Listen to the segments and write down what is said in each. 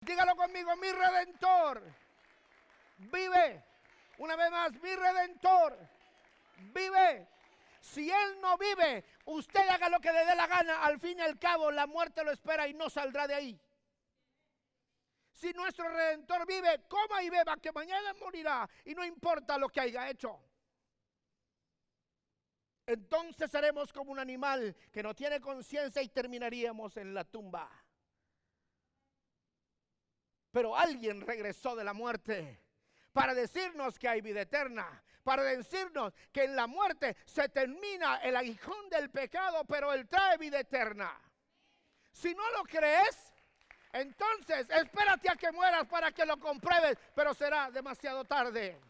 Dígalo conmigo, mi Redentor vive. Una vez más, mi Redentor vive. Si Él no vive, usted haga lo que le dé la gana. Al fin y al cabo, la muerte lo espera y no saldrá de ahí. Si nuestro Redentor vive, coma y beba, que mañana morirá y no importa lo que haya hecho. Entonces seremos como un animal que no tiene conciencia y terminaríamos en la tumba. Pero alguien regresó de la muerte para decirnos que hay vida eterna, para decirnos que en la muerte se termina el aguijón del pecado, pero Él trae vida eterna. Si no lo crees, entonces espérate a que mueras para que lo compruebes, pero será demasiado tarde.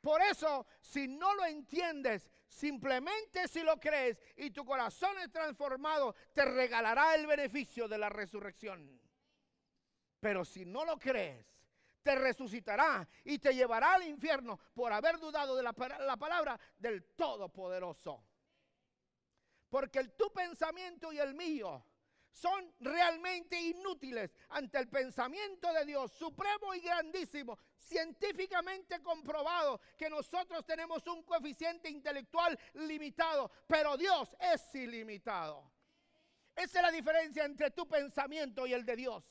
Por eso, si no lo entiendes, simplemente si lo crees y tu corazón es transformado, te regalará el beneficio de la resurrección. Pero si no lo crees, te resucitará y te llevará al infierno por haber dudado de la palabra del Todopoderoso. Porque tu pensamiento y el mío son realmente inútiles ante el pensamiento de Dios supremo y grandísimo, científicamente comprobado que nosotros tenemos un coeficiente intelectual limitado, pero Dios es ilimitado. Esa es la diferencia entre tu pensamiento y el de Dios.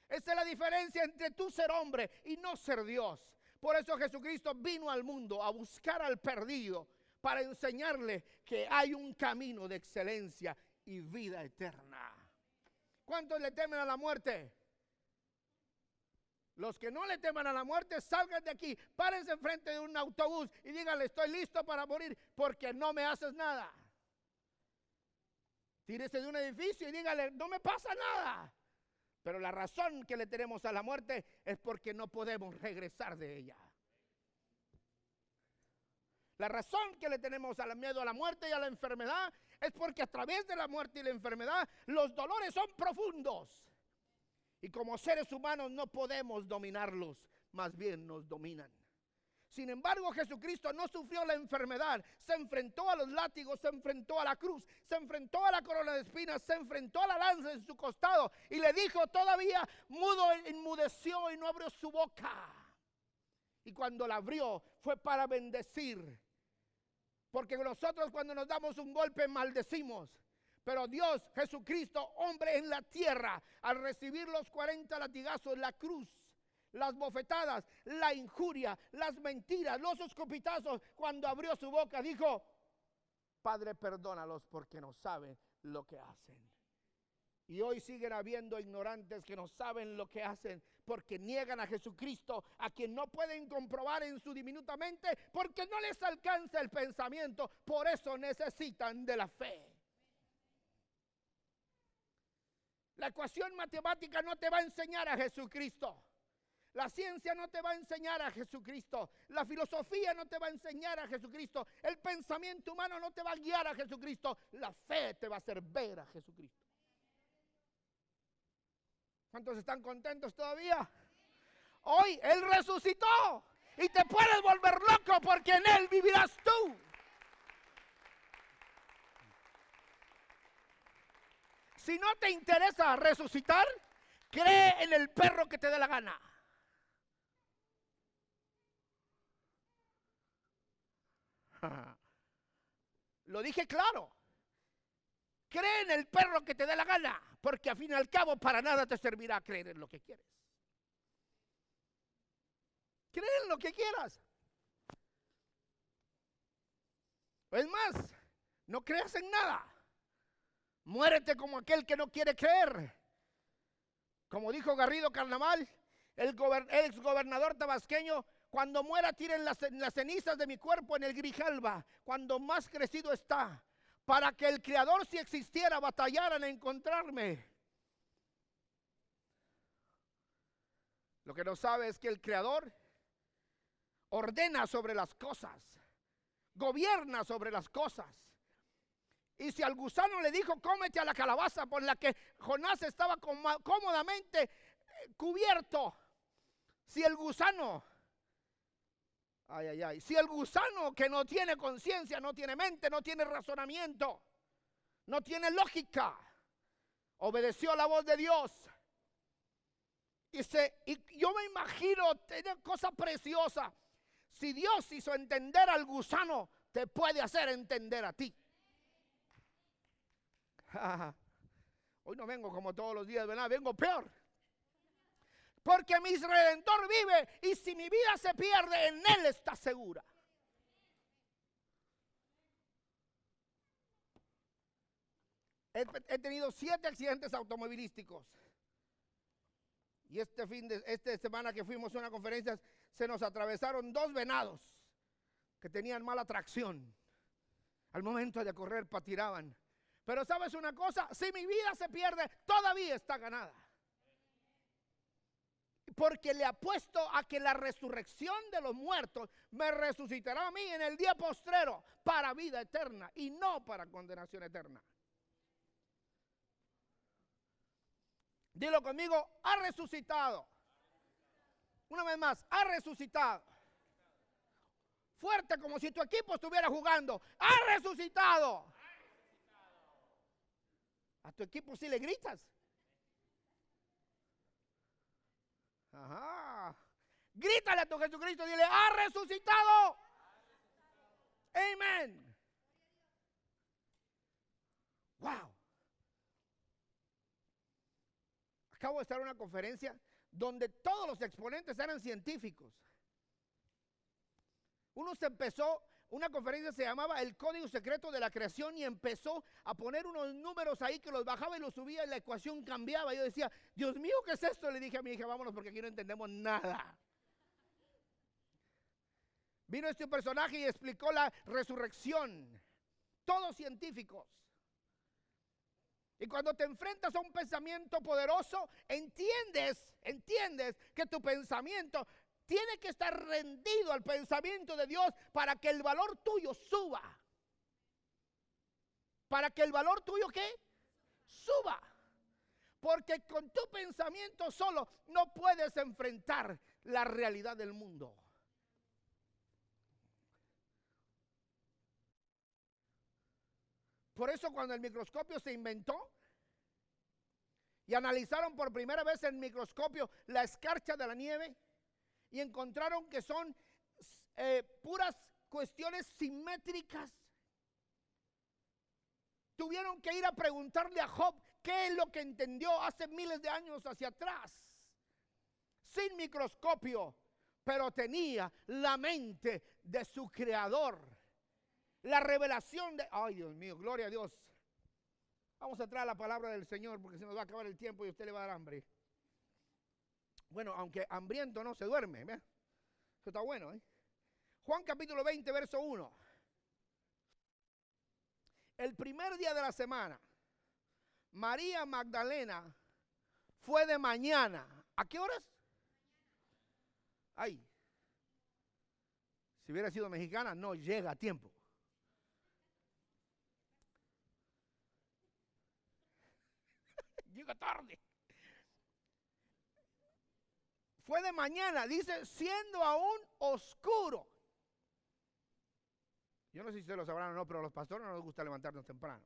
Esa es la diferencia entre tú ser hombre y no ser Dios. Por eso Jesucristo vino al mundo a buscar al perdido para enseñarle que hay un camino de excelencia y vida eterna. ¿Cuántos le temen a la muerte? Los que no le teman a la muerte, salgan de aquí, párense enfrente de un autobús y díganle: estoy listo para morir porque no me haces nada. Tírese de un edificio y díganle: no me pasa nada. Pero la razón que le tenemos a la muerte es porque no podemos regresar de ella. La razón que le tenemos al miedo a la muerte y a la enfermedad es porque a través de la muerte y la enfermedad los dolores son profundos. Y como seres humanos no podemos dominarlos, más bien nos dominan. Sin embargo, Jesucristo no sufrió la enfermedad, se enfrentó a los látigos, se enfrentó a la cruz, se enfrentó a la corona de espinas, se enfrentó a la lanza en su costado y le dijo: todavía mudo, enmudeció y no abrió su boca. Y cuando la abrió fue para bendecir. Porque nosotros cuando nos damos un golpe maldecimos. Pero Dios, Jesucristo, hombre en la tierra, al recibir los 40 latigazos, la cruz, las bofetadas, la injuria, las mentiras, los escupitazos, cuando abrió su boca dijo: Padre, perdónalos porque no saben lo que hacen. Y hoy siguen habiendo ignorantes que no saben lo que hacen porque niegan a Jesucristo, a quien no pueden comprobar en su diminuta mente porque no les alcanza el pensamiento. Por eso necesitan de la fe. La ecuación matemática no te va a enseñar a Jesucristo. La ciencia no te va a enseñar a Jesucristo. La filosofía no te va a enseñar a Jesucristo. El pensamiento humano no te va a guiar a Jesucristo. La fe te va a hacer ver a Jesucristo. ¿Cuántos están contentos todavía? Hoy Él resucitó y te puedes volver loco porque en Él vivirás tú. Si no te interesa resucitar, cree en el perro que te dé la gana. Lo dije claro. Cree en el perro que te dé la gana, porque al fin y al cabo para nada te servirá creer en lo que quieres. Cree en lo que quieras. Es más, no creas en nada. Muérete como aquel que no quiere creer. Como dijo Garrido Carnaval, el ex gobernador tabasqueño: cuando muera tiren las cenizas de mi cuerpo en el Grijalba, cuando más crecido está, para que el Creador, si existiera, batallara en encontrarme. Lo que no sabe es que el Creador ordena sobre las cosas, gobierna sobre las cosas. Y si al gusano le dijo: cómete a la calabaza por la que Jonás estaba cómodamente cubierto, si el gusano, si el gusano, que no tiene conciencia, no tiene mente, no tiene razonamiento, no tiene lógica, obedeció la voz de Dios, Y yo me imagino tener cosa preciosa. Si Dios hizo entender al gusano, te puede hacer entender a ti. Hoy no vengo como todos los días, ¿verdad? Vengo peor. Porque mi Redentor vive y si mi vida se pierde, en Él está segura. He tenido 7 accidentes automovilísticos. Y esta semana que fuimos a una conferencia, se nos atravesaron 2 venados que tenían mala tracción. Al momento de correr patinaban. Pero ¿sabes una cosa? Si mi vida se pierde, todavía está ganada. Porque le apuesto a que la resurrección de los muertos me resucitará a mí en el día postrero para vida eterna y no para condenación eterna. Dilo conmigo, ha resucitado. Una vez más, ha resucitado. Fuerte como si tu equipo estuviera jugando. Ha resucitado. A tu equipo sí le gritas. Ajá. Grítale a tu Jesucristo, dile, ha resucitado. Amén. Wow. Acabo de estar en una conferencia donde todos los exponentes eran científicos. Una conferencia se llamaba El Código Secreto de la Creación y empezó a poner unos números ahí que los bajaba y los subía y la ecuación cambiaba. Yo decía, Dios mío, ¿qué es esto? Le dije a mi hija, vámonos porque aquí no entendemos nada. Vino este personaje y explicó la resurrección. Todos científicos. Y cuando te enfrentas a un pensamiento poderoso, entiendes que tu pensamiento tiene que estar rendido al pensamiento de Dios para que el valor tuyo suba. Para que el valor tuyo, ¿qué? Suba. Porque con tu pensamiento solo no puedes enfrentar la realidad del mundo. Por eso cuando el microscopio se inventó y analizaron por primera vez en microscopio la escarcha de la nieve y encontraron que son puras cuestiones simétricas, tuvieron que ir a preguntarle a Job qué es lo que entendió hace miles de años hacia atrás, sin microscopio, pero tenía la mente de su creador. La revelación de... Ay, Dios mío, gloria a Dios. Vamos a traer la palabra del Señor porque se nos va a acabar el tiempo y a usted le va a dar hambre. Bueno, aunque hambriento no se duerme. ¿Ve? Eso está bueno, ¿eh? Juan capítulo 20, verso 1. El primer día de la semana, María Magdalena fue de mañana. ¿A qué horas? Ay. Si hubiera sido mexicana, no llega a tiempo. Llega tarde. Fue de mañana, dice, siendo aún oscuro. Yo no sé si ustedes lo sabrán o no, pero a los pastores no les gusta levantarnos temprano.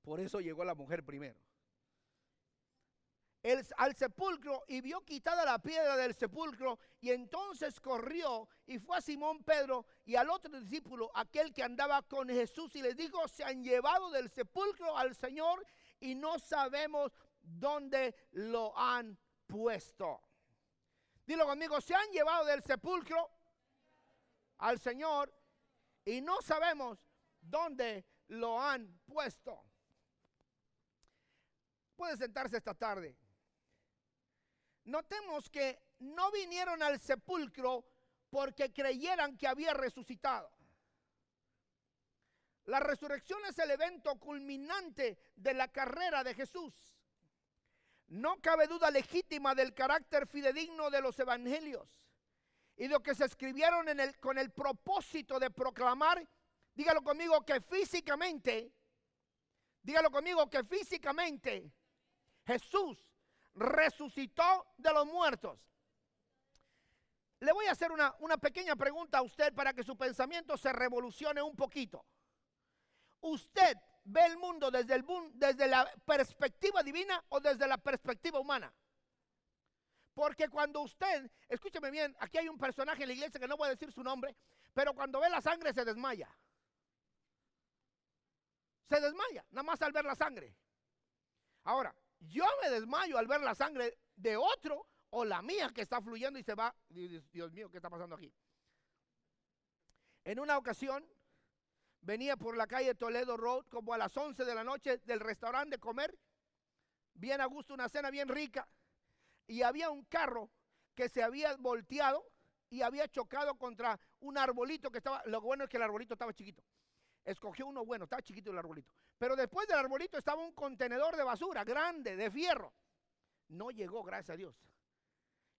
Por eso llegó la mujer primero. Al sepulcro y vio quitada la piedra del sepulcro y entonces corrió y fue a Simón Pedro y al otro discípulo, aquel que andaba con Jesús, y les dijo, se han llevado del sepulcro al Señor y no sabemos dónde lo han puesto. Dilo conmigo, se han llevado del sepulcro al Señor y no sabemos dónde lo han puesto. Puede sentarse esta tarde. Notemos que no vinieron al sepulcro porque creyeran que había resucitado. La resurrección es el evento culminante de la carrera de Jesús. No cabe duda legítima del carácter fidedigno de los evangelios y de lo que se escribieron con el propósito de proclamar, dígalo conmigo, que físicamente Jesús resucitó de los muertos. Le voy a hacer una pequeña pregunta a usted para que su pensamiento se revolucione un poquito. ¿Usted ve el mundo desde la perspectiva divina o desde la perspectiva humana? Porque cuando usted, escúcheme bien, aquí hay un personaje en la iglesia que no voy a decir su nombre, pero cuando ve la sangre se desmaya. Se desmaya, nada más al ver la sangre. Ahora, yo me desmayo al ver la sangre de otro o la mía que está fluyendo y se va. Dios mío, ¿qué está pasando aquí? En una ocasión, venía por la calle Toledo Road como a las 11 de la noche del restaurante de comer, bien a gusto, una cena bien rica, y había un carro que se había volteado y había chocado contra un arbolito que estaba, lo bueno es que el arbolito estaba chiquito. Escogió uno bueno, estaba chiquito el arbolito. Pero después del arbolito estaba un contenedor de basura grande, de fierro. No llegó, gracias a Dios.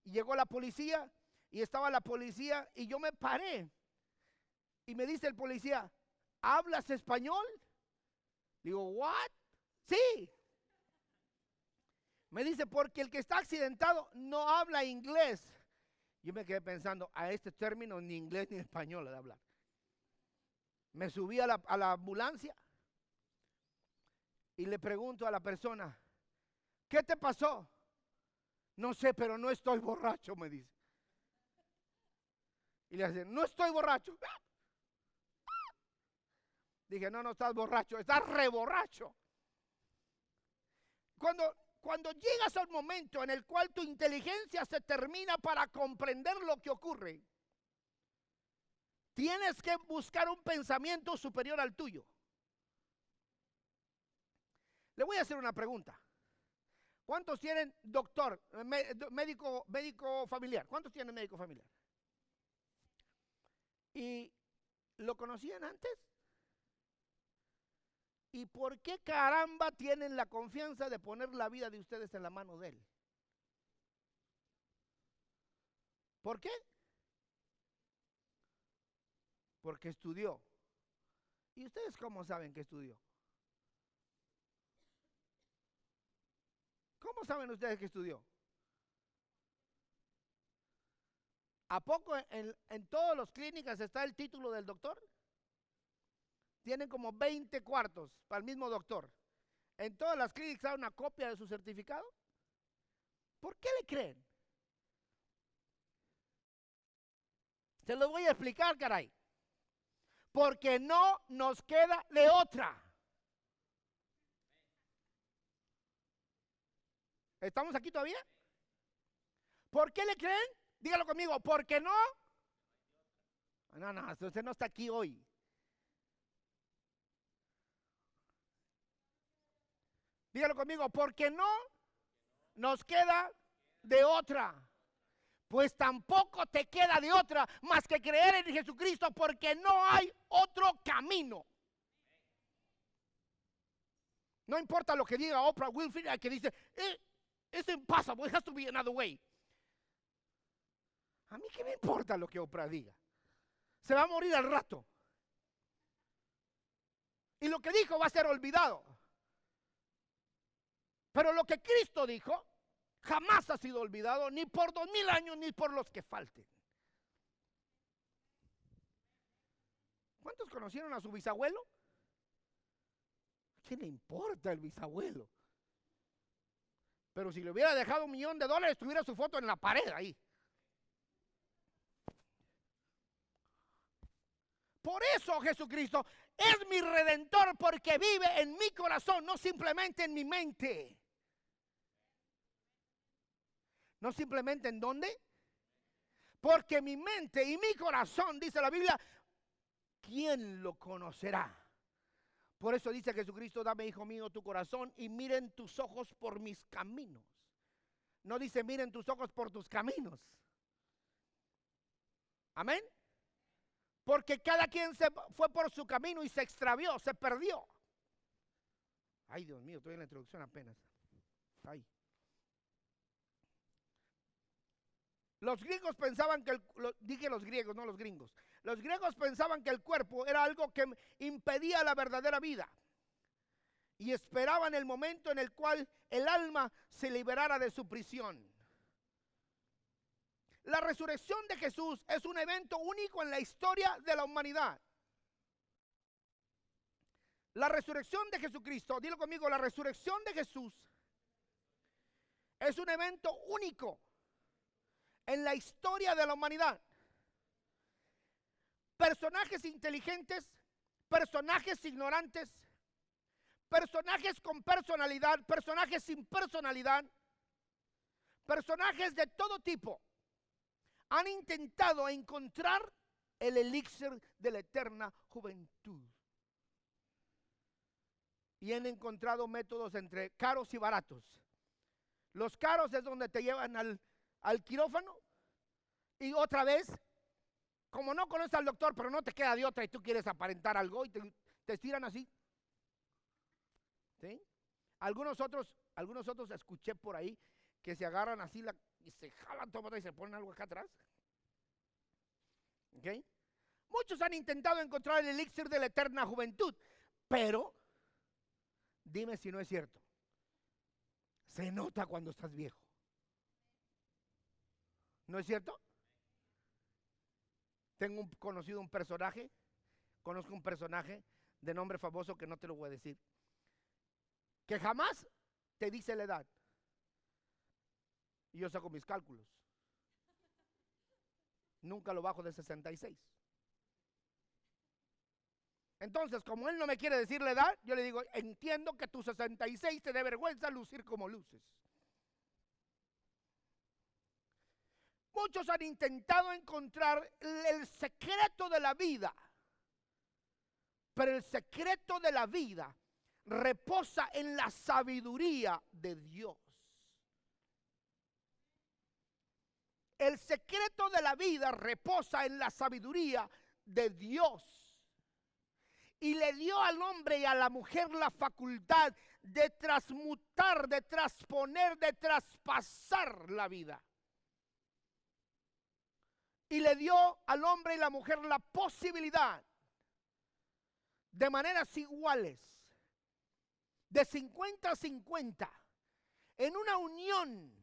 Y llegó la policía y estaba la policía y yo me paré. Y me dice el policía, ¿hablas español? Digo, ¿what? Sí. Me dice, porque el que está accidentado no habla inglés. Yo me quedé pensando, a este término ni inglés ni español le de hablar. Me subí a la ambulancia y le pregunto a la persona, ¿qué te pasó? No sé, pero no estoy borracho, me dice. Y le dice, no estoy borracho. Dije, no estás borracho, estás reborracho. Cuando llegas al momento en el cual tu inteligencia se termina para comprender lo que ocurre, tienes que buscar un pensamiento superior al tuyo. Le voy a hacer una pregunta. ¿Cuántos tienen doctor, médico familiar? ¿Cuántos tienen médico familiar? ¿Y lo conocían antes? ¿Y por qué caramba tienen la confianza de poner la vida de ustedes en la mano de él? ¿Por qué? Porque estudió. ¿Y ustedes cómo saben que estudió? ¿Cómo saben ustedes que estudió? ¿A poco en todas las clínicas está el título del doctor? Tienen como 20 cuartos para el mismo doctor. ¿En todas las clínicas hay una copia de su certificado? ¿Por qué le creen? Se lo voy a explicar, caray. Porque no nos queda de otra. ¿Estamos aquí todavía? ¿Por qué le creen? Dígalo conmigo, porque no. No, usted no está aquí hoy. Dígalo conmigo, porque no nos queda de otra. Pues tampoco te queda de otra más que creer en Jesucristo, porque no hay otro camino. No importa lo que diga Oprah Winfrey, que dice, it's impossible, it has to be another way. A mí qué me importa lo que Oprah diga. Se va a morir al rato. Y lo que dijo va a ser olvidado. Pero lo que Cristo dijo jamás ha sido olvidado, ni por 2000 años, ni por los que falten. ¿Cuántos conocieron a su bisabuelo? ¿Qué le importa el bisabuelo? Pero si le hubiera dejado $1 millón, tuviera su foto en la pared ahí. Por eso Jesucristo es mi redentor, porque vive en mi corazón, no simplemente en mi mente. No simplemente en dónde. Porque mi mente y mi corazón, dice la Biblia, ¿quién lo conocerá? Por eso dice Jesucristo, dame, hijo mío, tu corazón y miren tus ojos por mis caminos. No dice miren tus ojos por tus caminos. Amén. Porque cada quien se fue por su camino y se extravió, se perdió. Ay, Dios mío, estoy en la introducción apenas. Ay. Los griegos pensaban que, dije los griegos, no los gringos. Los griegos pensaban que el cuerpo era algo que impedía la verdadera vida. Y esperaban el momento en el cual el alma se liberara de su prisión. La resurrección de Jesús es un evento único en la historia de la humanidad. La resurrección de Jesucristo, dilo conmigo, la resurrección de Jesús es un evento único en la historia de la humanidad. Personajes inteligentes, personajes ignorantes, personajes con personalidad, personajes sin personalidad, personajes de todo tipo han intentado encontrar el elixir de la eterna juventud. Y han encontrado métodos entre caros y baratos. Los caros es donde te llevan al quirófano y otra vez, como no conoces al doctor, pero no te queda de otra y tú quieres aparentar algo y te estiran así. ¿Sí? Algunos otros escuché por ahí que se agarran así y se jalan todo y se ponen algo acá atrás. ¿Okay? Muchos han intentado encontrar el elixir de la eterna juventud, pero dime si no es cierto. Se nota cuando estás viejo. ¿No es cierto? Conozco un personaje de nombre famoso que no te lo voy a decir, que jamás te dice la edad. Y yo saco mis cálculos. Nunca lo bajo de 66. Entonces, como él no me quiere decir la edad, yo le digo, entiendo que tu 66 te dé vergüenza lucir como luces. Muchos han intentado encontrar el secreto de la vida, pero el secreto de la vida reposa en la sabiduría de Dios. El secreto de la vida reposa en la sabiduría de Dios. Y le dio al hombre y a la mujer la facultad de transmutar, de transponer, de traspasar la vida. Y le dio al hombre y la mujer la posibilidad de maneras iguales, de 50 a 50, en una unión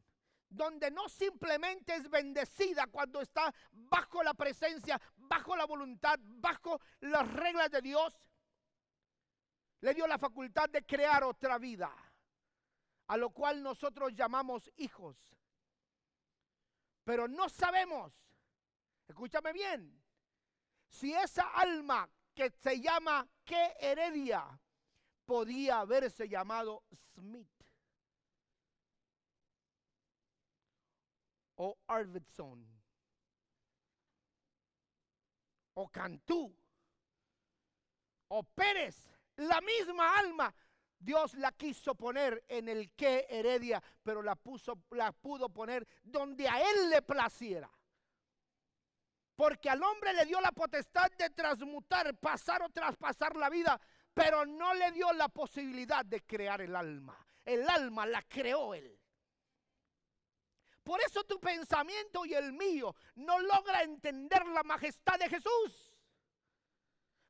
donde no simplemente es bendecida cuando está bajo la presencia, bajo la voluntad, bajo las reglas de Dios, le dio la facultad de crear otra vida, a lo cual nosotros llamamos hijos. Pero no sabemos, escúchame bien, si esa alma que se llama que Heredia podía haberse llamado Smith o Arvidsson o Cantú o Pérez. La misma alma Dios la quiso poner en el que Heredia, pero la pudo poner donde a él le placiera. Porque al hombre le dio la potestad de transmutar, pasar o traspasar la vida, pero no le dio la posibilidad de crear el alma. El alma la creó él. Por eso tu pensamiento y el mío no logra entender la majestad de Jesús.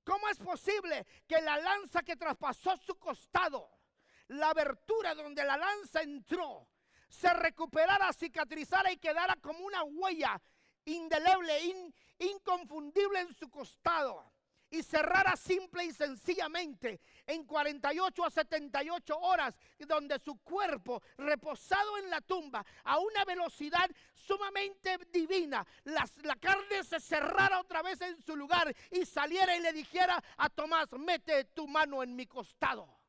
¿Cómo es posible que la lanza que traspasó su costado, la abertura donde la lanza entró, se recuperara, cicatrizara y quedara como una huella indeleble, inconfundible en su costado, y cerrara simple y sencillamente en 48 a 78 horas, donde su cuerpo, reposado en la tumba a una velocidad sumamente divina, la carne se cerrara otra vez en su lugar y saliera y le dijera a Tomás: mete tu mano en mi costado?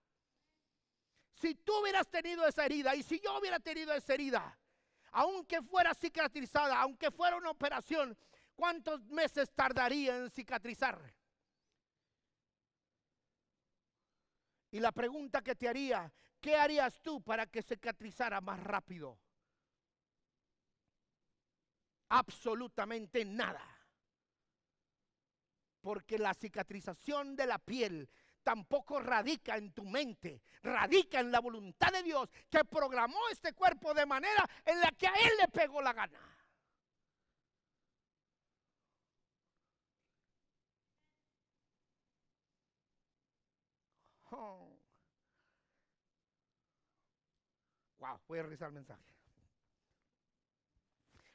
Si tú hubieras tenido esa herida y si yo hubiera tenido esa herida, aunque fuera cicatrizada, aunque fuera una operación, ¿cuántos meses tardaría en cicatrizar? Y la pregunta que te haría: ¿qué harías tú para que cicatrizara más rápido? Absolutamente nada. Porque la cicatrización de la piel tampoco radica en tu mente, radica en la voluntad de Dios, que programó este cuerpo de manera en la que a él le pegó la gana. Oh. Wow, voy a revisar el mensaje.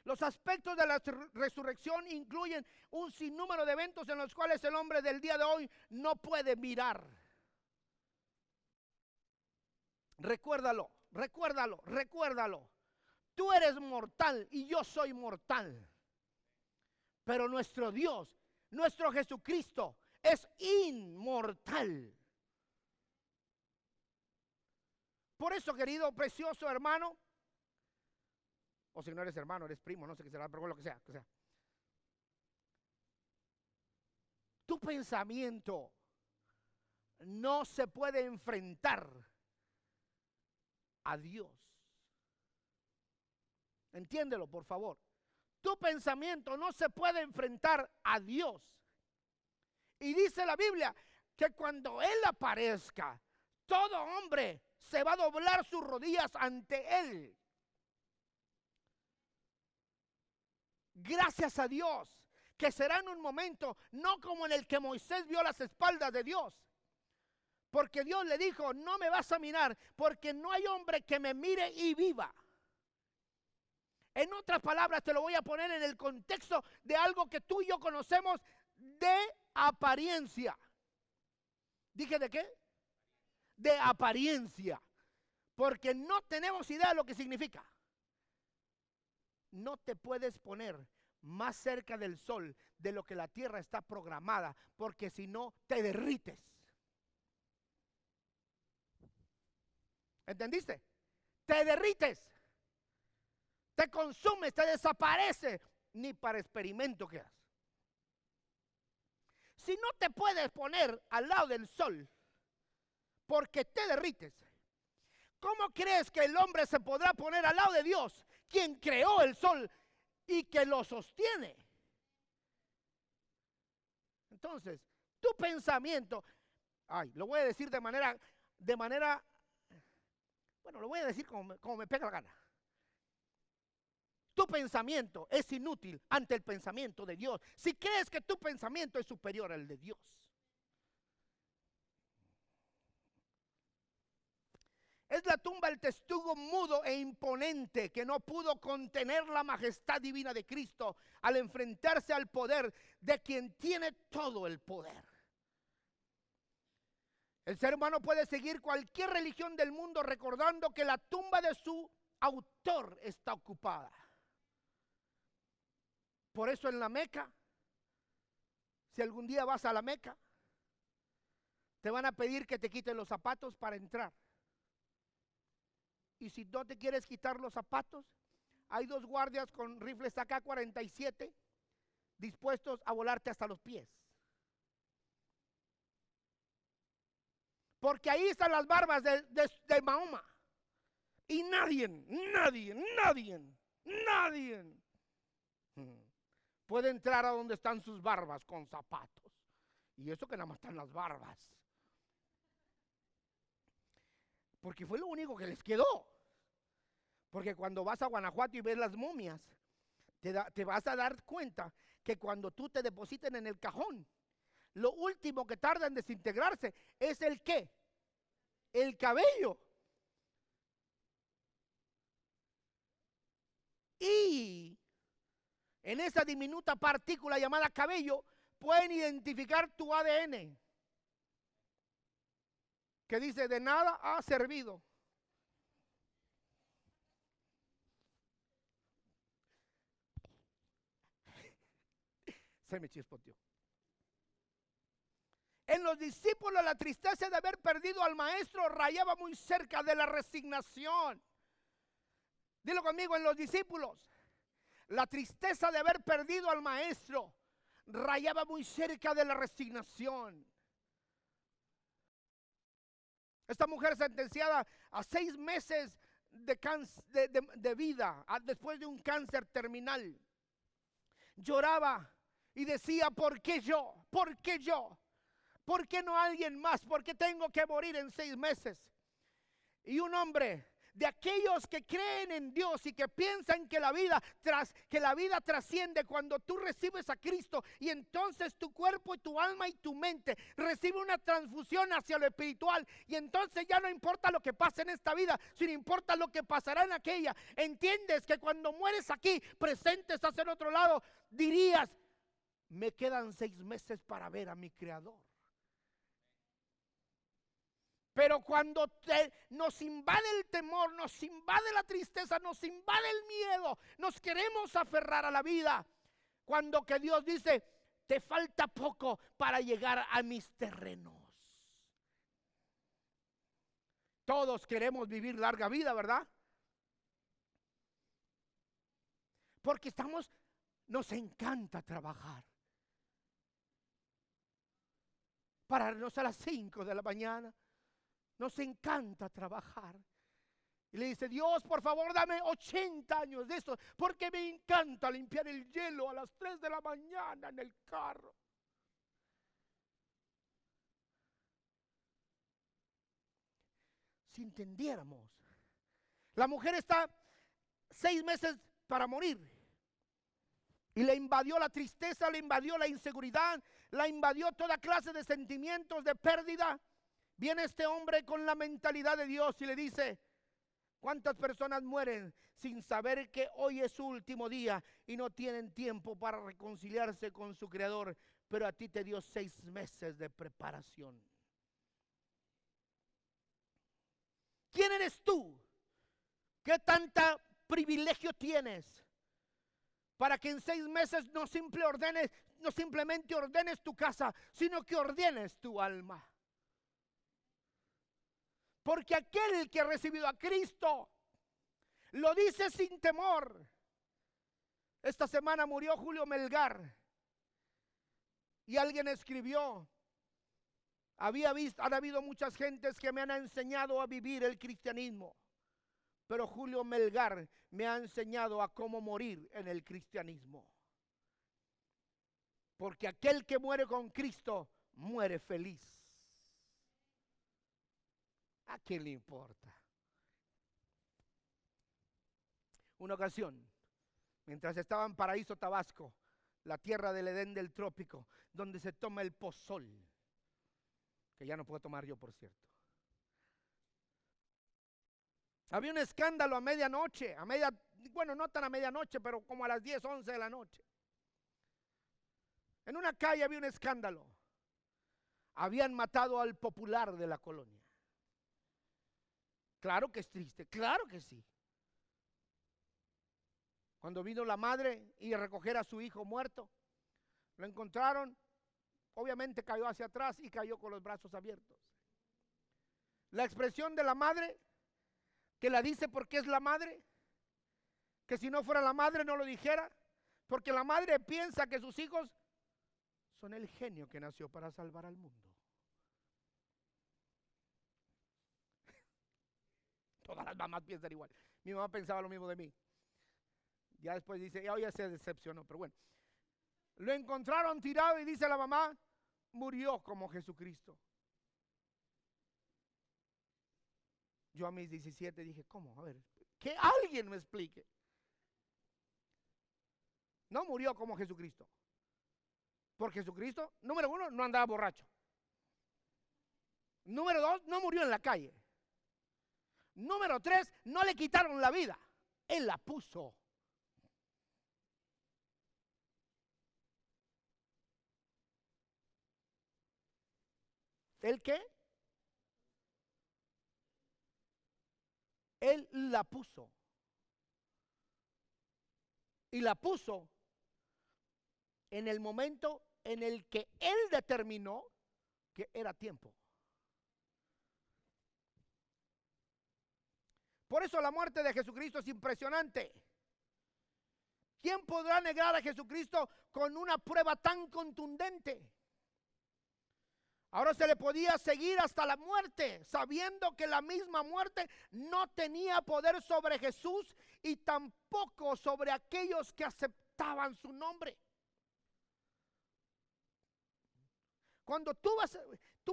Los aspectos de la resurrección incluyen un sinnúmero de eventos en los cuales el hombre del día de hoy no puede mirar. Recuérdalo, recuérdalo, recuérdalo. Tú eres mortal y yo soy mortal. Pero nuestro Dios, nuestro Jesucristo, es inmortal. Por eso, querido, precioso hermano, o si no eres hermano, eres primo, no sé qué será, pero lo que sea, tu pensamiento no se puede enfrentar a Dios. Entiéndelo, por favor. Tu pensamiento no se puede enfrentar a Dios. Y dice la Biblia que cuando Él aparezca, todo hombre se va a doblar sus rodillas ante Él. Gracias a Dios, que será en un momento, no como en el que Moisés vio las espaldas de Dios. Porque Dios le dijo, no me vas a mirar, porque no hay hombre que me mire y viva. En otras palabras, te lo voy a poner en el contexto de algo que tú y yo conocemos de apariencia. ¿Dije de qué? De apariencia. Porque no tenemos idea de lo que significa. No te puedes poner más cerca del sol de lo que la tierra está programada, porque si no te derrites. ¿Entendiste? Te derrites, te consumes, te desaparece, ni para experimento quedas. Si no te puedes poner al lado del sol porque te derrites, ¿cómo crees que el hombre se podrá poner al lado de Dios, quien creó el sol y que lo sostiene? Entonces, tu pensamiento, lo voy a decir de manera, bueno, lo voy a decir como me pega la gana. Tu pensamiento es inútil ante el pensamiento de Dios. Si crees que tu pensamiento es superior al de Dios. Es la tumba el testigo mudo e imponente que no pudo contener la majestad divina de Cristo al enfrentarse al poder de quien tiene todo el poder. El ser humano puede seguir cualquier religión del mundo recordando que la tumba de su autor está ocupada. Por eso en la Meca, si algún día vas a la Meca, te van a pedir que te quites los zapatos para entrar. Y si no te quieres quitar los zapatos, hay 2 guardias con rifles AK-47 dispuestos a volarte hasta los pies. Porque ahí están las barbas de Mahoma. Y nadie puede entrar a donde están sus barbas con zapatos. Y eso que nada más están las barbas. Porque fue lo único que les quedó. Porque cuando vas a Guanajuato y ves las momias, te vas a dar cuenta que cuando tú te depositen en el cajón, lo último que tarda en desintegrarse es el ¿qué? El cabello. Y en esa diminuta partícula llamada cabello pueden identificar tu ADN, que dice de nada ha servido. Se me chispoteó. En los discípulos la tristeza de haber perdido al maestro rayaba muy cerca de la resignación. Dilo conmigo, en los discípulos la tristeza de haber perdido al maestro rayaba muy cerca de la resignación. Esta mujer sentenciada a 6 meses de vida después de un cáncer terminal, lloraba y decía, ¿por qué yo? ¿Por qué yo? ¿Por qué no alguien más? ¿Por qué tengo que morir en 6 meses? Y un hombre de aquellos que creen en Dios y que piensan que la vida trasciende cuando tú recibes a Cristo, y entonces tu cuerpo y tu alma y tu mente reciben una transfusión hacia lo espiritual, y entonces ya no importa lo que pase en esta vida, sino importa lo que pasará en aquella. Entiendes que cuando mueres aquí, presentes hacia el otro lado, dirías, me quedan 6 meses para ver a mi Creador. Pero cuando nos invade el temor, nos invade la tristeza, nos invade el miedo, nos queremos aferrar a la vida. Cuando que Dios dice, te falta poco para llegar a mis terrenos. Todos queremos vivir larga vida, ¿verdad? Porque nos encanta trabajar. Pararnos a las 5 de la mañana. Nos encanta trabajar. Y le dice, Dios, por favor, dame 80 años de esto, porque me encanta limpiar el hielo a las 3 de la mañana en el carro. Si entendiéramos, la mujer está 6 meses para morir. Y le invadió la tristeza, le invadió la inseguridad, la invadió toda clase de sentimientos de pérdida. Viene este hombre con la mentalidad de Dios y le dice, ¿cuántas personas mueren sin saber que hoy es su último día y no tienen tiempo para reconciliarse con su Creador? Pero a ti te dio 6 meses de preparación. ¿Quién eres tú? ¿Qué tanta privilegio tienes para que en 6 meses no simplemente ordenes tu casa, sino que ordenes tu alma? Porque aquel que ha recibido a Cristo lo dice sin temor. Esta semana murió Julio Melgar y alguien escribió, han habido muchas gentes que me han enseñado a vivir el cristianismo, pero Julio Melgar me ha enseñado a cómo morir en el cristianismo. Porque aquel que muere con Cristo muere feliz. ¿A quién le importa? Una ocasión, mientras estaba en Paraíso, Tabasco, la tierra del Edén del trópico, donde se toma el pozol, que ya no puedo tomar yo, por cierto. Había un escándalo a medianoche, bueno, no tan a medianoche, pero como a las 10, 11 de la noche. En una calle había un escándalo. Habían matado al popular de la colonia. Claro que es triste, claro que sí. Cuando vino la madre y a recoger a su hijo muerto, lo encontraron, obviamente cayó hacia atrás y cayó con los brazos abiertos. La expresión de la madre, que la dice porque es la madre, que si no fuera la madre no lo dijera, porque la madre piensa que sus hijos son el genio que nació para salvar al mundo. Todas las mamás piensan igual. Mi mamá pensaba lo mismo de mí. Ya después dice, ya se decepcionó, pero bueno. Lo encontraron tirado y dice la mamá, murió como Jesucristo. Yo a mis 17 dije, ¿cómo? A ver, que alguien me explique. No murió como Jesucristo. Porque Jesucristo, número 1, no andaba borracho. Número 2, no murió en la calle. Número 3, no le quitaron la vida. Él la puso. ¿El qué? Él la puso. Y la puso en el momento en el que Él determinó que era tiempo. Por eso la muerte de Jesucristo es impresionante. ¿Quién podrá negar a Jesucristo con una prueba tan contundente? Ahora se le podía seguir hasta la muerte, sabiendo que la misma muerte no tenía poder sobre Jesús y tampoco sobre aquellos que aceptaban su nombre. Cuando tú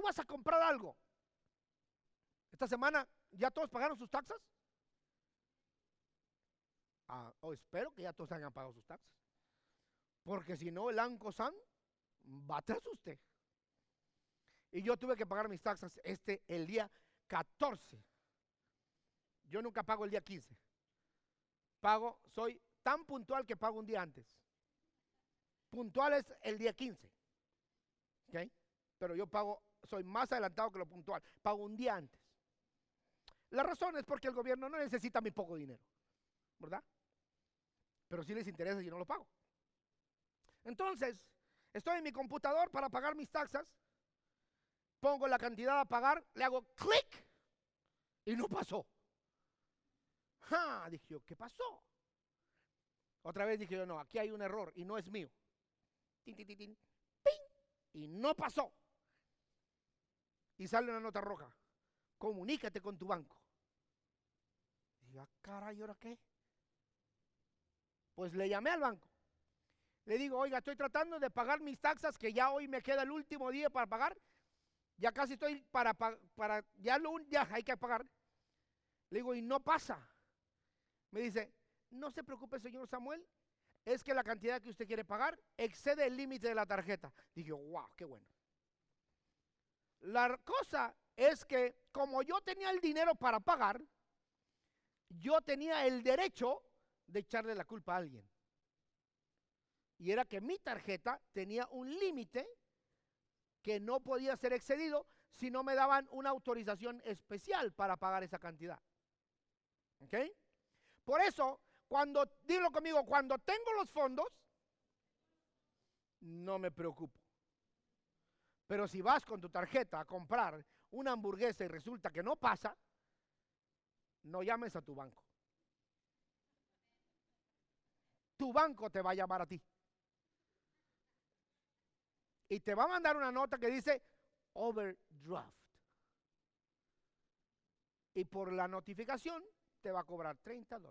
vas a comprar algo, esta semana ya todos pagaron sus taxas. Espero que ya todos hayan pagado sus taxas, porque si no el ANCOSAN va tras usted. Y yo tuve que pagar mis taxas el día 14. Yo nunca pago el día 15. Soy tan puntual que pago un día antes. Puntual es el día 15. ¿Ok? Pero yo pago soy más adelantado que lo puntual. Pago un día antes. La razón es porque el gobierno no necesita mi poco dinero, ¿verdad? Pero si les interesa, yo no lo pago. Entonces, estoy en mi computador para pagar mis taxas, pongo la cantidad a pagar, le hago clic y no pasó. Dije yo, ¿qué pasó? Otra vez dije yo, no, aquí hay un error y no es mío. Tin, tin, tin, tin, ping, y no pasó. Y sale una nota roja. Comunícate con tu banco. Y dije, caray, ¿y ahora qué? Pues le llamé al banco. Le digo, oiga, estoy tratando de pagar mis taxas, que ya hoy me queda el último día para pagar. Ya casi estoy ya hay que pagar. Le digo, y no pasa. Me dice, no se preocupe, señor Samuel, es que la cantidad que usted quiere pagar excede el límite de la tarjeta. Dije, wow, qué bueno. La cosa es que como yo tenía el dinero para pagar, yo tenía el derecho de echarle la culpa a alguien. Y era que mi tarjeta tenía un límite que no podía ser excedido si no me daban una autorización especial para pagar esa cantidad. ¿Ok? Por eso, dilo conmigo, cuando tengo los fondos, no me preocupo. Pero si vas con tu tarjeta a comprar una hamburguesa y resulta que no pasa, no llames a tu banco. Tu banco te va a llamar a ti. Y te va a mandar una nota que dice overdraft. Y por la notificación te va a cobrar $30.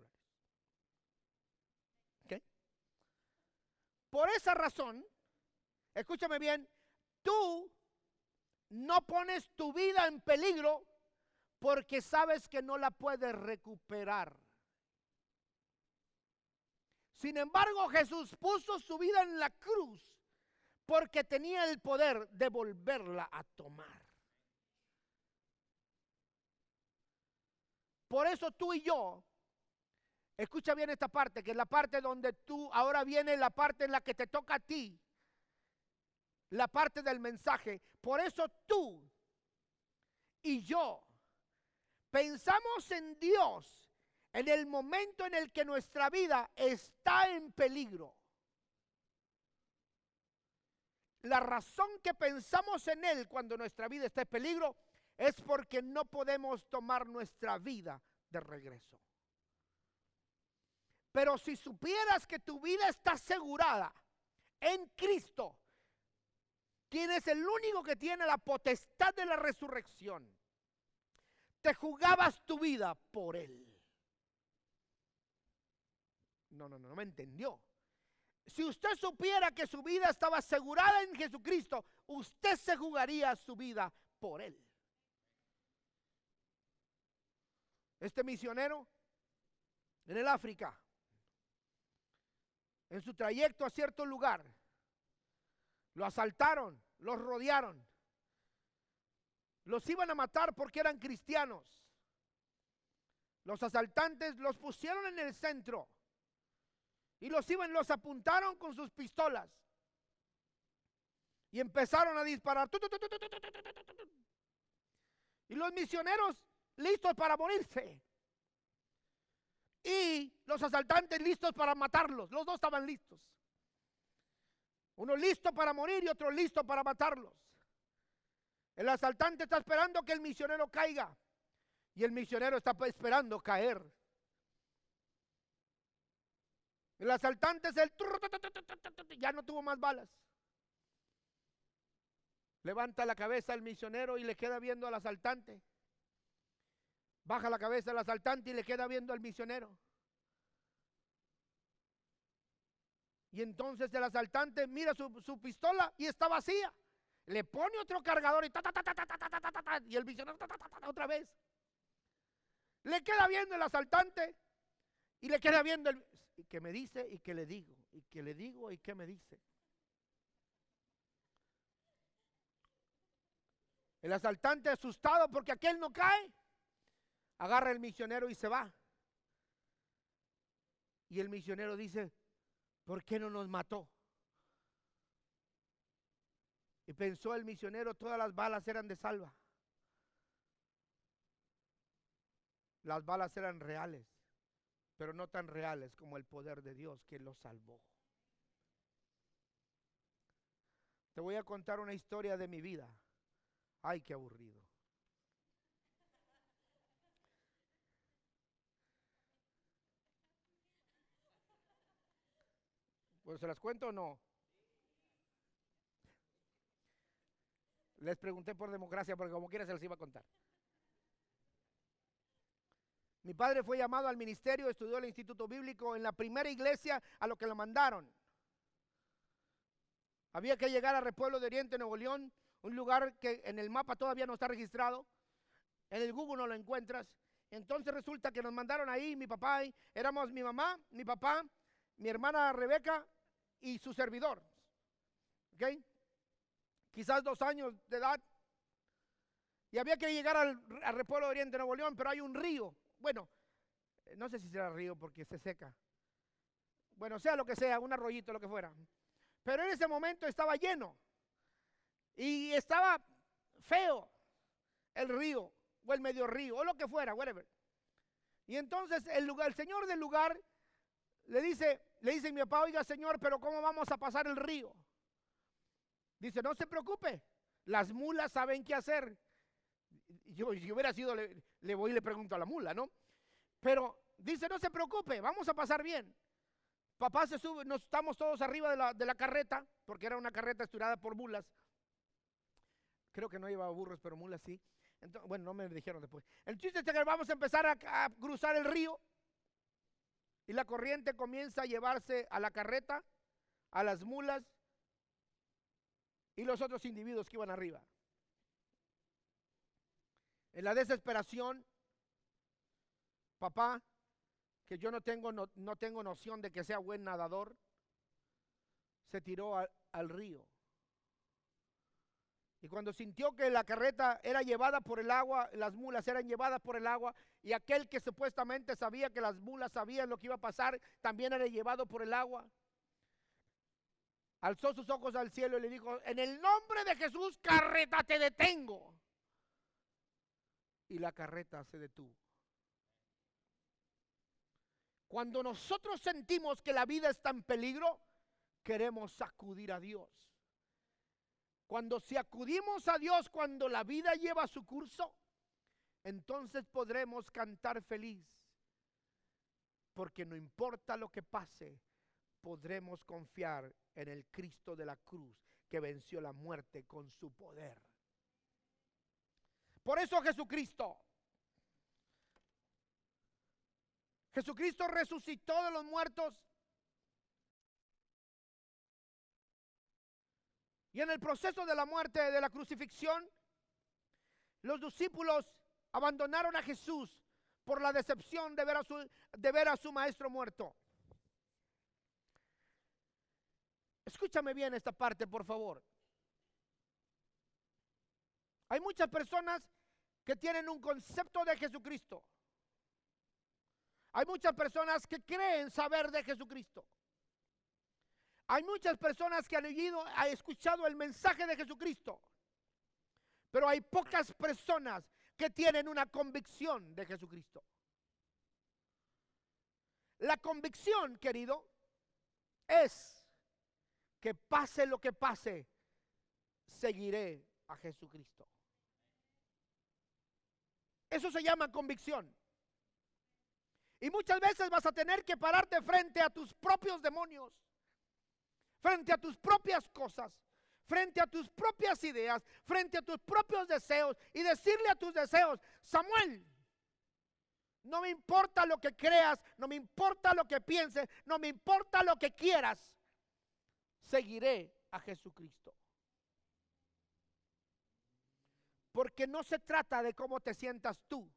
¿Ok? Por esa razón, escúchame bien, tú no pones tu vida en peligro porque sabes que no la puedes recuperar. Sin embargo, Jesús puso su vida en la cruz porque tenía el poder de volverla a tomar. Por eso tú y yo, escucha bien esta parte, que es la parte donde ahora viene la parte en la que te toca a ti, la parte del mensaje. Por eso tú y yo pensamos en Dios en el momento en el que nuestra vida está en peligro. La razón que pensamos en Él cuando nuestra vida está en peligro es porque no podemos tomar nuestra vida de regreso. Pero si supieras que tu vida está asegurada en Cristo, quien es el único que tiene la potestad de la resurrección, te jugabas tu vida por Él. No me entendió. Si usted supiera que su vida estaba asegurada en Jesucristo, usted se jugaría su vida por Él. Este misionero en el África, en su trayecto a cierto lugar, lo asaltaron, los rodearon, los iban a matar porque eran cristianos. Los asaltantes los pusieron en el centro y los apuntaron con sus pistolas y empezaron a disparar. Y los misioneros listos para morirse y los asaltantes listos para matarlos. Los dos estaban listos. Uno listo para morir y otro listo para matarlos. El asaltante está esperando que el misionero caiga y el misionero está esperando caer. El asaltante es ya no tuvo más balas. Levanta la cabeza el misionero y le queda viendo al asaltante. Baja la cabeza el asaltante y le queda viendo al misionero. Y entonces el asaltante mira su pistola y está vacía. Le pone otro cargador y y el misionero otra vez. Le queda viendo el asaltante y le queda viendo el que me dice y que le digo, y que le digo y que me dice. El asaltante asustado porque aquel no cae, agarra el misionero y se va. Y el misionero dice, ¿por qué no nos mató? Y pensó el misionero, todas las balas eran de salva. Las balas eran reales, pero no tan reales como el poder de Dios que lo salvó. Te voy a contar una historia de mi vida. Ay, qué aburrido. Pues se las cuento o no. Les pregunté por democracia, porque como quiera se las iba a contar. Mi padre fue llamado al ministerio, estudió el instituto bíblico en la primera iglesia a lo que lo mandaron. Había que llegar a Repueblo de Oriente, Nuevo León, un lugar que en el mapa todavía no está registrado. En el Google no lo encuentras. Entonces resulta que nos mandaron ahí, mi papá, éramos mi mamá, mi papá, mi hermana Rebeca y su servidor. ¿Ok? Quizás 2 años de edad. Y había que llegar al Repueblo de Oriente, Nuevo León, pero hay un río. Bueno, no sé si será río porque se seca. Bueno, sea lo que sea, un arroyito, lo que fuera. Pero en ese momento estaba lleno. Y estaba feo el río, o el medio río, o lo que fuera, whatever. Y entonces el señor del lugar le dice a mi papá, oiga señor, pero ¿cómo vamos a pasar el río? Dice, no se preocupe, las mulas saben qué hacer. Yo si hubiera sido, le voy y le pregunto a la mula, ¿no? Pero dice, no se preocupe, vamos a pasar bien. Papá se sube, nos estamos todos arriba de la carreta, porque era una carreta estirada por mulas. Creo que no llevaba burros, pero mulas sí. Entonces, bueno, no me dijeron después. El chiste es que vamos a empezar a cruzar el río y la corriente comienza a llevarse a la carreta, a las mulas y los otros individuos que iban arriba. En la desesperación, papá, que yo no tengo noción de que sea buen nadador, se tiró al río. Y cuando sintió que la carreta era llevada por el agua, las mulas eran llevadas por el agua, y aquel que supuestamente sabía que las mulas sabían lo que iba a pasar, también era llevado por el agua, alzó sus ojos al cielo y le dijo, en el nombre de Jesús, carreta, te detengo. Y la carreta se detuvo. Cuando nosotros sentimos que la vida está en peligro, queremos acudir a Dios. Cuando si acudimos a Dios, cuando la vida lleva su curso, entonces podremos cantar feliz. Porque no importa lo que pase, podremos confiar en el Cristo de la cruz que venció la muerte con su poder. Por eso Jesucristo resucitó de los muertos. Y en el proceso de la muerte, de la crucifixión, los discípulos abandonaron a Jesús por la decepción de ver a su maestro muerto. Escúchame bien esta parte, por favor. Hay muchas personas que tienen un concepto de Jesucristo. Hay muchas personas que creen saber de Jesucristo. Hay muchas personas que han escuchado el mensaje de Jesucristo, pero hay pocas personas que tienen una convicción de Jesucristo. La convicción, querido, es que pase lo que pase, seguiré a Jesucristo. Eso se llama convicción. Y muchas veces vas a tener que pararte frente a tus propios demonios, frente a tus propias cosas, frente a tus propias ideas, frente a tus propios deseos y decirle a tus deseos, Samuel, no me importa lo que creas, no me importa lo que pienses, no me importa lo que quieras, seguiré a Jesucristo. Porque no se trata de cómo te sientas tú,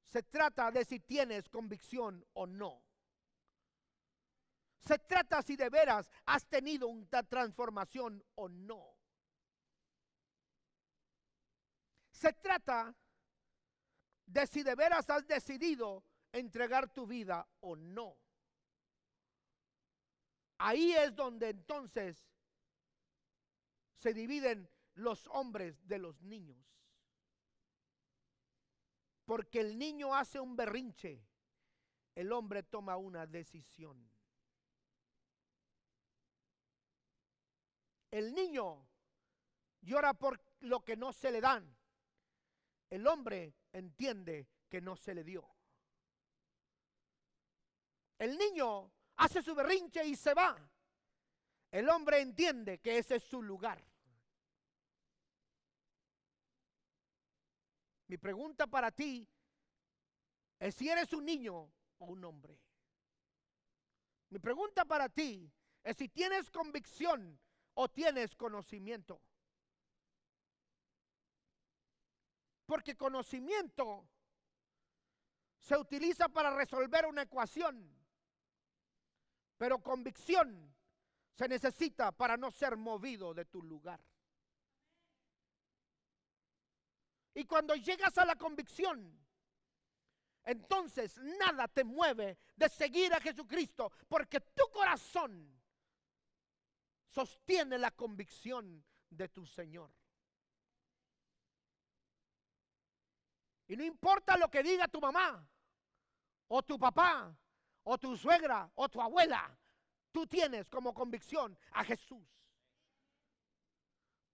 se trata de si tienes convicción o no. Se trata si de veras has tenido una transformación o no. Se trata de si de veras has decidido entregar tu vida o no. Ahí es donde entonces se dividen los hombres de los niños. Porque el niño hace un berrinche, el hombre toma una decisión. El niño llora por lo que no se le dan. El hombre entiende que no se le dio. El niño hace su berrinche y se va. El hombre entiende que ese es su lugar. Mi pregunta para ti es si eres un niño o un hombre. Mi pregunta para ti es si tienes convicción o tienes conocimiento. Porque conocimiento se utiliza para resolver una ecuación, pero convicción se necesita para no ser movido de tu lugar. Y cuando llegas a la convicción, entonces nada te mueve de seguir a Jesucristo, porque tu corazón sostiene la convicción de tu Señor. Y no importa lo que diga tu mamá, o tu papá, o tu suegra, o tu abuela, tú tienes como convicción a Jesús.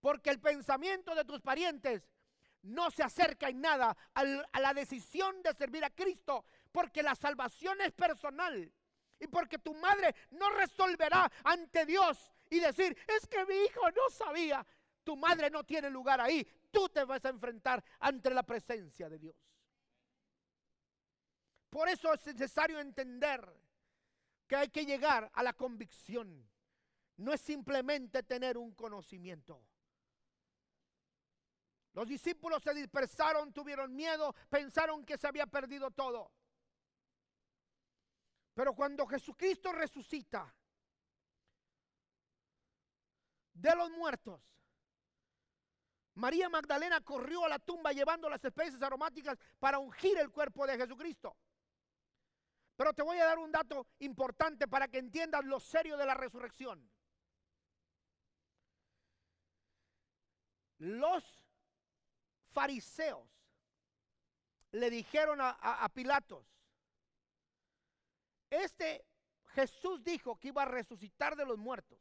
Porque el pensamiento de tus parientes no se acerca en nada a la decisión de servir a Cristo, porque la salvación es personal. Y porque tu madre no resolverá ante Dios y decir, es que mi hijo no sabía. Tu madre no tiene lugar ahí. Tú te vas a enfrentar ante la presencia de Dios. Por eso es necesario entender que hay que llegar a la convicción. No es simplemente tener un conocimiento. Los discípulos se dispersaron, tuvieron miedo, pensaron que se había perdido todo. Pero cuando Jesucristo resucita de los muertos, María Magdalena corrió a la tumba llevando las especies aromáticas para ungir el cuerpo de Jesucristo. Pero te voy a dar un dato importante para que entiendas lo serio de la resurrección. Los fariseos le dijeron a Pilatos, Jesús dijo que iba a resucitar de los muertos.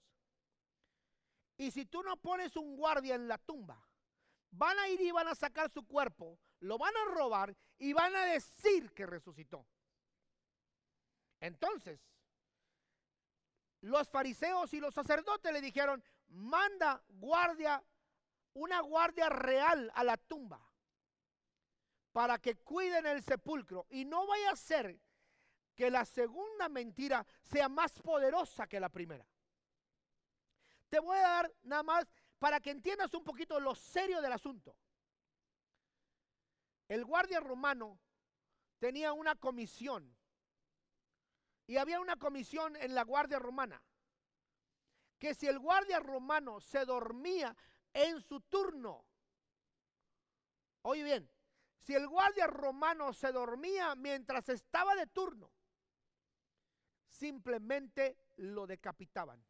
Y si tú no pones un guardia en la tumba, van a ir y van a sacar su cuerpo, lo van a robar y van a decir que resucitó. Entonces, los fariseos y los sacerdotes le dijeron, manda guardia, una guardia real a la tumba, para que cuiden el sepulcro. Y no vaya a ser que la segunda mentira sea más poderosa que la primera. Te voy a dar nada más para que entiendas un poquito lo serio del asunto. El guardia romano tenía una comisión. Y había una comisión en la guardia romana, que si el guardia romano se dormía en su turno, oye bien, si el guardia romano se dormía mientras estaba de turno, simplemente lo decapitaban.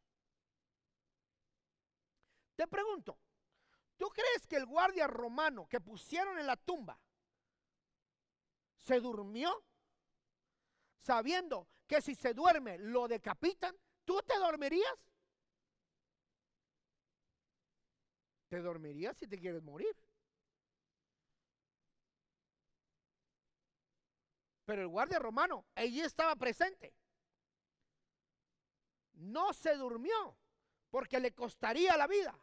Te pregunto, ¿tú crees que el guardia romano que pusieron en la tumba se durmió? Sabiendo que si se duerme lo decapitan, ¿tú te dormirías? Te dormirías si te quieres morir. Pero el guardia romano, allí estaba presente. No se durmió porque le costaría la vida.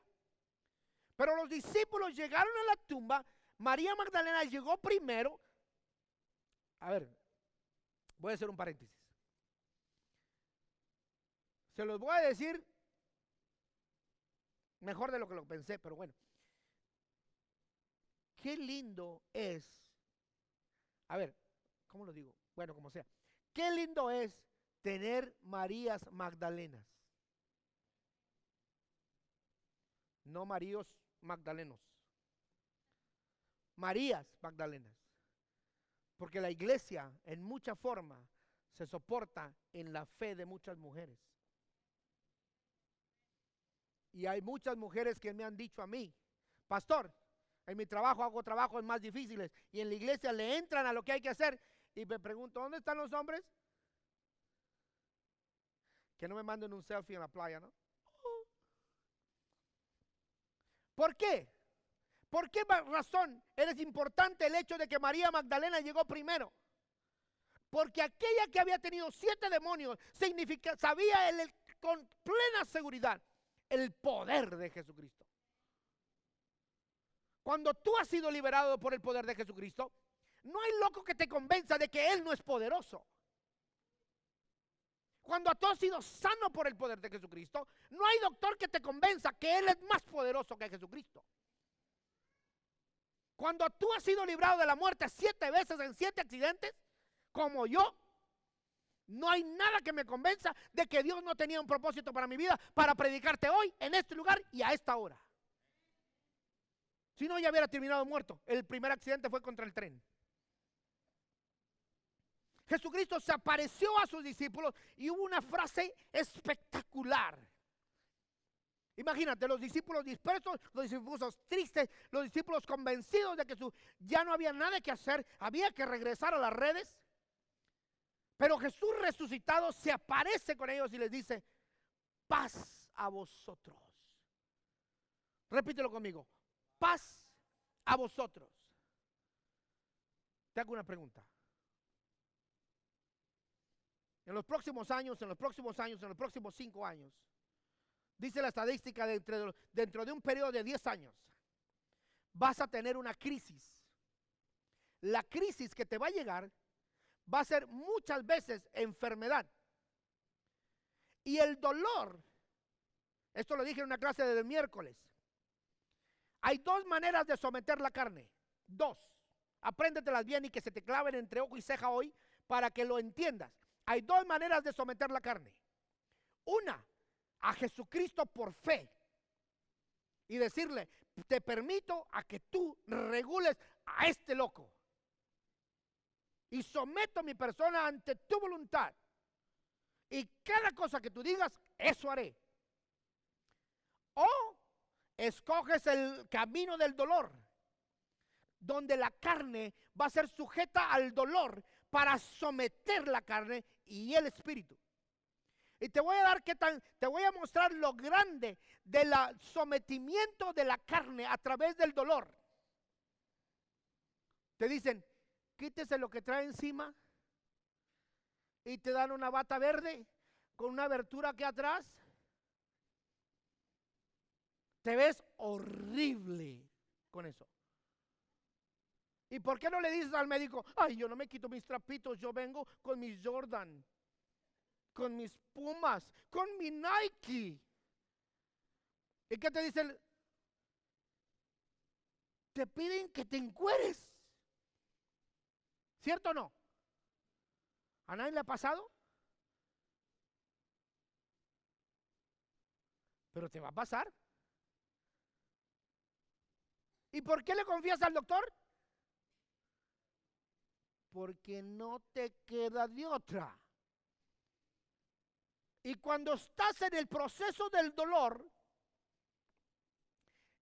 Pero los discípulos llegaron a la tumba. María Magdalena llegó primero. A ver, voy a hacer un paréntesis. Se los voy a decir mejor de lo que lo pensé, pero bueno. Qué lindo es. A ver, ¿cómo lo digo? Bueno, como sea. Qué lindo es tener Marías Magdalenas. No Maríos Magdalenos. Marías Magdalenas. Porque la iglesia en mucha forma se soporta en la fe de muchas mujeres. Y hay muchas mujeres que me han dicho a mí, pastor, en mi trabajo hago trabajos más difíciles y en la iglesia le entran a lo que hay que hacer. Y me pregunto, ¿dónde están los hombres? Que no me manden un selfie en la playa, ¿no? ¿Por qué? ¿Por qué razón es importante el hecho de que María Magdalena llegó primero? Porque aquella que había tenido 7 demonios sabía con plena seguridad el poder de Jesucristo. Cuando tú has sido liberado por el poder de Jesucristo, no hay loco que te convenza de que Él no es poderoso. Cuando tú has sido sano por el poder de Jesucristo, no hay doctor que te convenza que Él es más poderoso que Jesucristo. Cuando tú has sido librado de la muerte 7 veces en 7 accidentes, como yo, no hay nada que me convenza de que Dios no tenía un propósito para mi vida, para predicarte hoy, en este lugar y a esta hora. Si no, ya hubiera terminado muerto. El primer accidente fue contra el tren. Jesucristo se apareció a sus discípulos y hubo una frase espectacular. Imagínate, los discípulos dispersos, los discípulos tristes, los discípulos convencidos de que ya no había nada que hacer, había que regresar a las redes. Pero Jesús resucitado se aparece con ellos y les dice, paz a vosotros. Repítelo conmigo, paz a vosotros. Te hago una pregunta. En los próximos años, en los próximos 5 años, dice la estadística dentro de un periodo de 10 años, vas a tener una crisis. La crisis que te va a llegar va a ser muchas veces enfermedad. Y el dolor, esto lo dije en una clase de miércoles, hay 2 maneras de someter la carne. 2. Apréndetelas bien y que se te claven entre ojo y ceja hoy para que lo entiendas. Hay 2 maneras de someter la carne. Una, a Jesucristo por fe. Y decirle, te permito a que tú regules a este loco. Y someto mi persona ante tu voluntad. Y cada cosa que tú digas, eso haré. O escoges el camino del dolor, donde la carne va a ser sujeta al dolor para someter la carne y el espíritu. Y te voy a mostrar lo grande del sometimiento de la carne a través del dolor. Te dicen, quítese lo que trae encima y te dan una bata verde con una abertura aquí atrás. Te ves horrible con eso. ¿Y por qué no le dices al médico, ay, yo no me quito mis trapitos, yo vengo con mis Jordan, con mis Pumas, con mi Nike? ¿Y qué te dicen? Te piden que te encueres. ¿Cierto o no? ¿A nadie le ha pasado? Pero te va a pasar. ¿Y por qué le confías al doctor? Porque no te queda de otra. Y cuando estás en el proceso del dolor,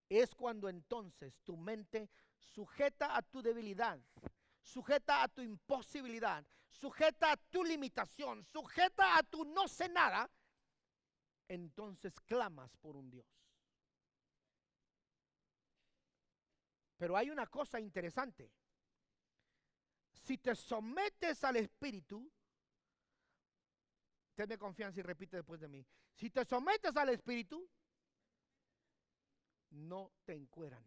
es cuando entonces tu mente sujeta a tu debilidad, sujeta a tu imposibilidad, sujeta a tu limitación, sujeta a tu no sé nada, entonces clamas por un Dios. Pero hay una cosa interesante. Si te sometes al Espíritu, tenme confianza y repite después de mí. Si te sometes al Espíritu, no te encueran.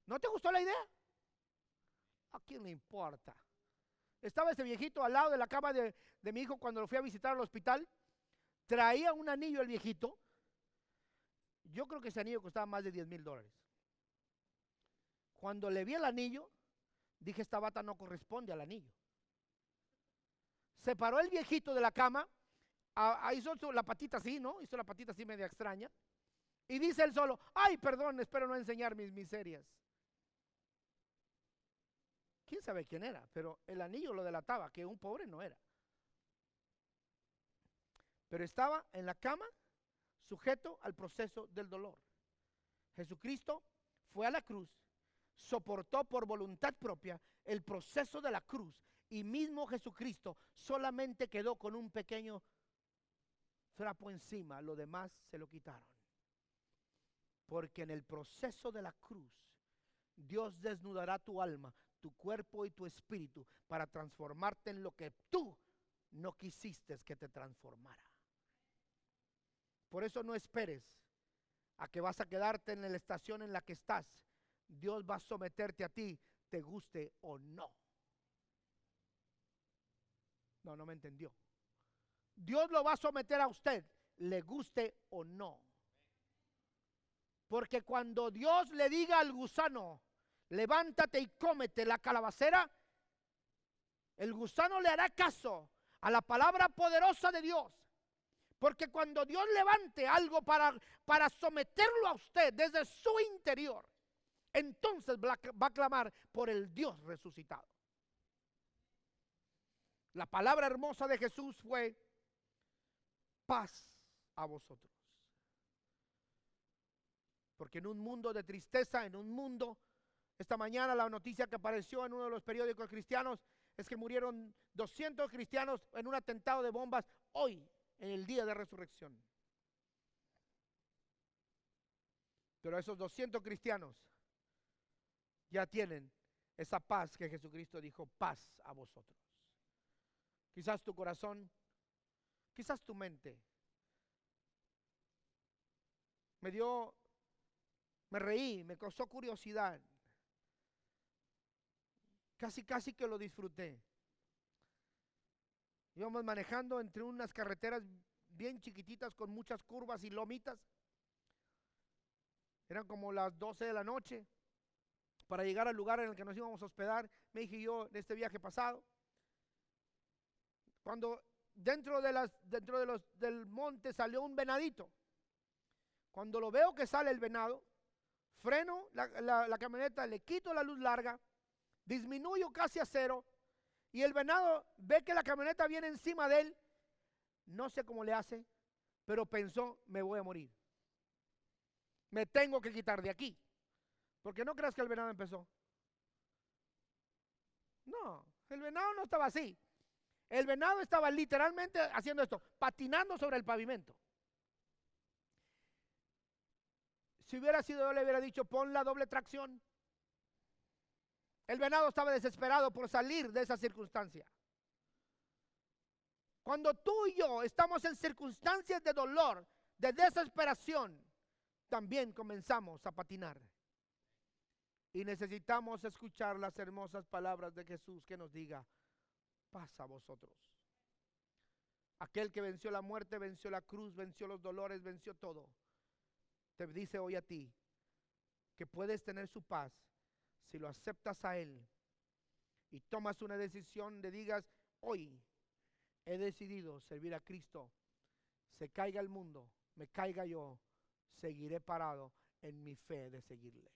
¿No te gustó la idea? ¿A quién le importa? Estaba ese viejito al lado de la cama de mi hijo cuando lo fui a visitar al hospital. Traía un anillo el viejito. Yo creo que ese anillo costaba más de $10,000. Cuando le vi el anillo, dije, esta bata no corresponde al anillo. Se paró el viejito de la cama, hizo la patita así, ¿no? Hizo la patita así media extraña. Y dice él solo, ay, perdón, espero no enseñar mis miserias. ¿Quién sabe quién era? Pero el anillo lo delataba, que un pobre no era. pero estaba en la cama sujeto al proceso del dolor. Jesucristo fue a la cruz, soportó por voluntad propia el proceso de la cruz, y mismo Jesucristo solamente quedó con un pequeño trapo encima, lo demás se lo quitaron. Porque en el proceso de la cruz, Dios desnudará tu alma, tu cuerpo y tu espíritu para transformarte en lo que tú no quisiste que te transformara. Por eso no esperes a que vas a quedarte en la estación en la que estás. Dios va a someterte a ti, te guste o no. No me entendió. Dios lo va a someter a usted, le guste o no. Porque cuando Dios le diga al gusano, levántate y cómete la calabacera, el gusano le hará caso a la palabra poderosa de Dios. Porque cuando Dios levante algo para someterlo a usted desde su interior, entonces va a clamar por el Dios resucitado. La palabra hermosa de Jesús fue: paz a vosotros. Porque en un mundo de tristeza, en un mundo, esta mañana la noticia que apareció en uno de los periódicos cristianos es que murieron 200 cristianos en un atentado de bombas hoy, en el día de resurrección. Pero esos 200 cristianos ya tienen esa paz que Jesucristo dijo: paz a vosotros. Quizás tu corazón, quizás tu mente me reí, me causó curiosidad. Casi que lo disfruté. Íbamos manejando entre unas carreteras bien chiquititas con muchas curvas y lomitas. Eran como las 12 de la noche para llegar al lugar en el que nos íbamos a hospedar, me dije yo, en este viaje pasado. Cuando dentro del monte salió un venadito. Cuando lo veo que sale el venado, freno la camioneta, le quito la luz larga, disminuyo casi a cero, y el venado ve que la camioneta viene encima de él. No sé cómo le hace, pero pensó: me voy a morir, me tengo que quitar de aquí. Porque no creas que el venado empezó. No, el venado no estaba así. El venado estaba literalmente haciendo esto, patinando sobre el pavimento. Si hubiera sido yo, le hubiera dicho: pon la doble tracción. El venado estaba desesperado por salir de esa circunstancia. Cuando tú y yo estamos en circunstancias de dolor, de desesperación, también comenzamos a patinar. Y necesitamos escuchar las hermosas palabras de Jesús que nos diga: paz a vosotros. Aquel que venció la muerte, venció la cruz, venció los dolores, venció todo. Te dice hoy a ti que puedes tener su paz si lo aceptas a Él y tomas una decisión de digas: hoy he decidido servir a Cristo. Se caiga el mundo, me caiga yo, seguiré parado en mi fe de seguirle.